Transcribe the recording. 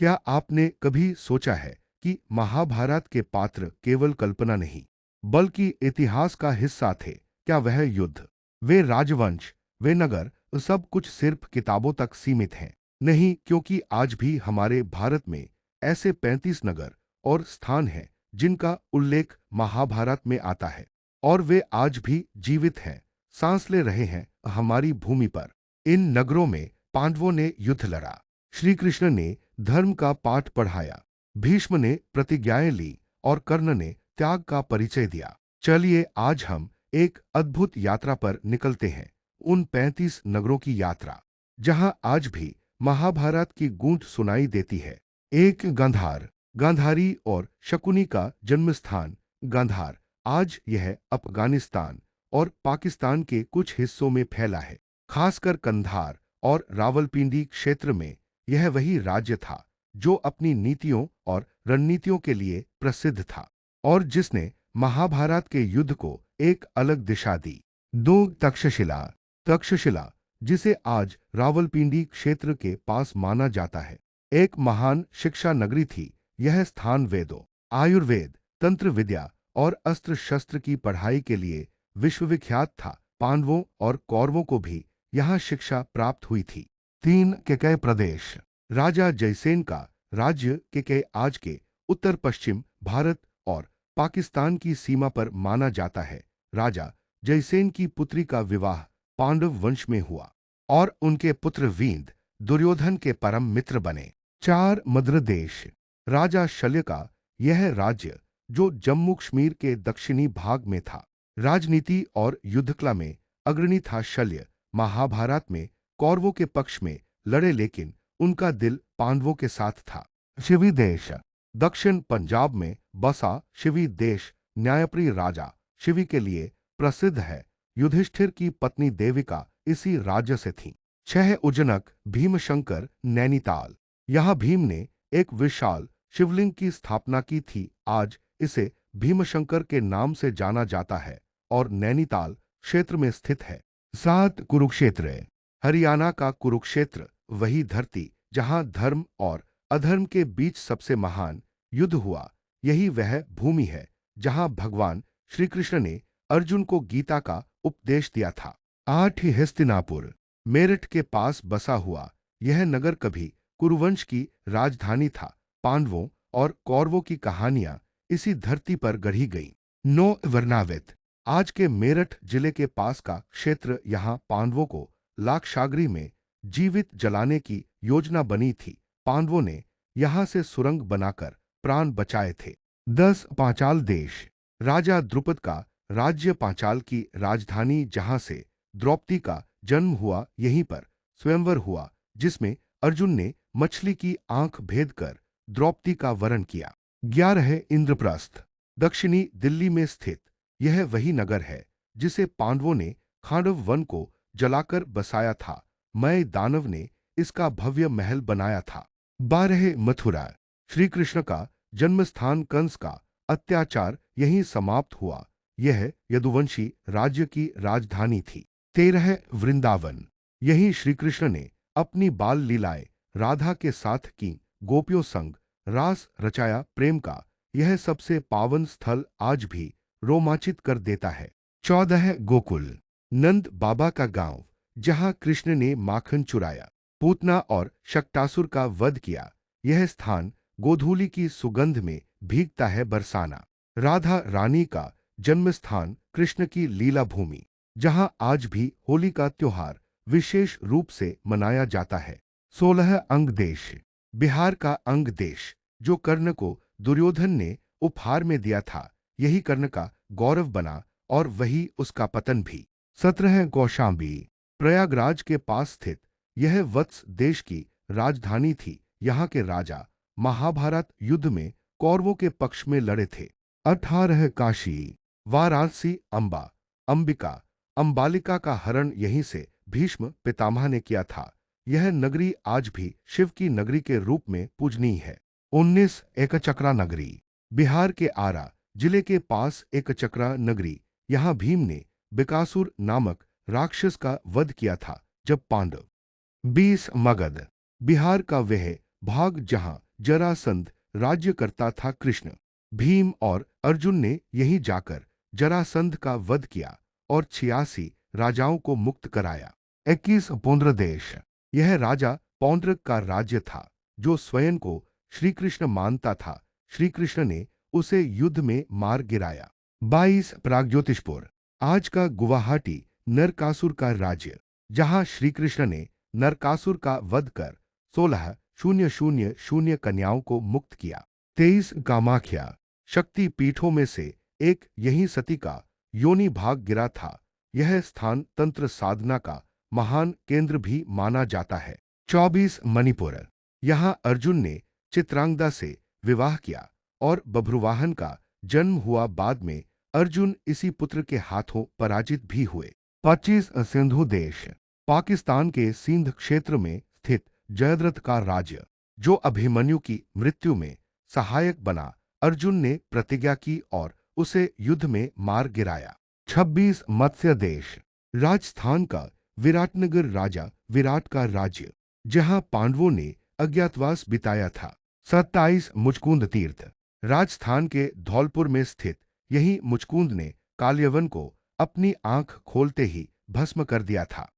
क्या आपने कभी सोचा है कि महाभारत के पात्र केवल कल्पना नहीं, बल्कि इतिहास का हिस्सा थे? क्या वह युद्ध, वे राजवंश, वे नगर, सब कुछ सिर्फ किताबों तक सीमित हैं? नहीं, क्योंकि आज भी हमारे भारत में ऐसे 35 नगर और स्थान हैं जिनका उल्लेख महाभारत में आता है, और वे आज भी जीवित हैं, सांस ले रहे हैं हमारी भूमि पर। इन नगरों में पांडवों ने युद्ध लड़ा, श्री कृष्ण ने धर्म का पाठ पढ़ाया, भीष्म ने प्रतिज्ञाएं ली और कर्ण ने त्याग का परिचय दिया। चलिए आज हम एक अद्भुत यात्रा पर निकलते हैं, उन 35 नगरों की यात्रा जहां आज भी महाभारत की गूंज सुनाई देती है। एक गांधार, गांधारी और शकुनी का जन्म स्थान गांधार आज यह अफगानिस्तान और पाकिस्तान के कुछ हिस्सों में फैला है। खासकर कंधार और रावलपिंडी क्षेत्र में यह वही राज्य था जो अपनी नीतियों और रणनीतियों के लिए प्रसिद्ध था और जिसने महाभारत के युद्ध को एक अलग दिशा दी। दो तक्षशिला, तक्षशिला जिसे आज रावलपिंडी क्षेत्र के पास माना जाता है, एक महान शिक्षा नगरी थी। यह स्थान वेदों, आयुर्वेद, तंत्र विद्या और अस्त्र शस्त्र की पढ़ाई के लिए विश्वविख्यात था। पांडवों और कौरवों को भी यहाँ शिक्षा प्राप्त हुई थी। तीन केकय प्रदेश, राजा जयसेन का राज्य केकय आज के उत्तर पश्चिम भारत और पाकिस्तान की सीमा पर माना जाता है। राजा जयसेन की पुत्री का विवाह पांडव वंश में हुआ और उनके पुत्र वींद दुर्योधन के परम मित्र बने। चार मद्र देश, राजा शल्य का यह राज्य जो जम्मू कश्मीर के दक्षिणी भाग में था, राजनीति और युद्धकला में अग्रणी था। शल्य महाभारत में कौरवों के पक्ष में लड़े, लेकिन उनका दिल पांडवों के साथ था। शिवी देश, दक्षिण पंजाब में बसा शिवी देश न्यायप्रिय राजा शिवी के लिए प्रसिद्ध है। युधिष्ठिर की पत्नी देविका इसी राज्य से थी। छह उजनक, भीमशंकर, नैनीताल, यहाँ भीम ने एक विशाल शिवलिंग की स्थापना की थी। आज इसे भीमशंकर के नाम से जाना जाता है और नैनीताल क्षेत्र में स्थित है। सात कुरुक्षेत्र, हरियाणा का कुरुक्षेत्र वही धरती जहां धर्म और अधर्म के बीच सबसे महान युद्ध हुआ, यही वह भूमि है जहां भगवान श्री कृष्ण ने अर्जुन को गीता का उपदेश दिया था। आठ हस्तिनापुर, मेरठ के पास बसा हुआ यह नगर कभी कुरुवंश की राजधानी था। पांडवों और कौरवों की कहानियां इसी धरती पर गढ़ी गईं। नौ वर्णावत, आज के मेरठ जिले के पास का क्षेत्र, यहाँ पांडवों को लाक्षागृह में जीवित जलाने की योजना बनी थी। पांडवों ने यहाँ से सुरंग बनाकर प्राण बचाए थे। 10 पांचाल देश, राजा द्रुपद का राज्य पांचाल की राजधानी जहाँ से द्रौपदी का जन्म हुआ, यहीं पर स्वयंवर हुआ जिसमें अर्जुन ने मछली की आंख भेद कर द्रौपदी का वरण किया। 11 इंद्रप्रस्थ, दक्षिणी दिल्ली में स्थित यह वही नगर है जिसे पांडवों ने खांडव वन को जलाकर बसाया था। मय दानव ने इसका भव्य महल बनाया था। 12 मथुरा, श्री कृष्ण का जन्मस्थान, कंस का अत्याचार यहीं समाप्त हुआ, यह यदुवंशी राज्य की राजधानी थी। 13 वृंदावन, यहीं श्री कृष्ण ने अपनी बाल लीलाएं राधा के साथ की, गोपियों संग रास रचाया। प्रेम का यह सबसे पावन स्थल आज भी रोमांचित कर देता है। 14 गोकुल, नंद बाबा का गांव जहां कृष्ण ने माखन चुराया, पूतना और शक्टासुर का वध किया। यह स्थान गोधूली की सुगंध में भीगता है बरसाना। राधा रानी का जन्म स्थान, कृष्ण की लीला भूमि जहां आज भी होली का त्योहार विशेष रूप से मनाया जाता है। 16 अंग देश, बिहार का अंग देश जो कर्ण को दुर्योधन ने उपहार में दिया था, यही कर्ण का गौरव बना और वही उसका पतन भी। 17 कौशाम्बी, प्रयागराज के पास स्थित यह वत्स देश की राजधानी थी। यहाँ के राजा महाभारत युद्ध में कौरवों के पक्ष में लड़े थे। 18 काशी, वाराणसी, अंबा, अंबिका, अंबालिका का हरण यहीं से भीष्म पितामह ने किया था। यह नगरी आज भी शिव की नगरी के रूप में पूजनीय है। 19 एकचक्रा नगरी, बिहार के आरा जिले के पास एकचक्रा नगरी, यहाँ भीम ने बिकासुर नामक राक्षस का वध किया था जब पांडव। 20 मगध, बिहार का वह भाग जहाँ जरासंध राज्य करता था कृष्ण। भीम और अर्जुन ने यहीं जाकर जरासंध का वध किया और 86 राजाओं को मुक्त कराया। 21 पौंड्र देश। यह राजा पौंड्रक का राज्य था, जो स्वयं को श्री कृष्ण मानता था। श्री कृष्ण ने उसे युद्ध में मार गिराया। 22 प्रागज्योतिषपुर। आज का गुवाहाटी नरकासुर का राज्य, जहां श्री कृष्ण ने नरकासुर का वध कर 16,000 कन्याओं को मुक्त किया। 23 कामाख्या। शक्ति पीठों में से एक यही सती का योनि भाग गिरा था। यह स्थान तंत्र साधना का महान केंद्र भी माना जाता है। 24 मणिपुर। यहाँ अर्जुन ने चित्रांगदा से विवाह किया और बभ्रुवाहन का जन्म हुआ। बाद में अर्जुन इसी पुत्र के हाथों पराजित भी हुए। 25 सिंधु देश। पाकिस्तान के सिंध क्षेत्र में स्थित जयद्रथ का राज्य, जो अभिमन्यु की मृत्यु में सहायक बना। अर्जुन ने प्रतिज्ञा की और उसे युद्ध में मार गिराया। 26 मत्स्य देश। राजस्थान का विराटनगर राजा विराट का राज्य, जहां पांडवों ने अज्ञातवास बिताया था। 27 मुचकुंद तीर्थ। राजस्थान के धौलपुर में स्थित यही मुचकुंद ने काल्यवन को अपनी आंख खोलते ही भस्म कर दिया था।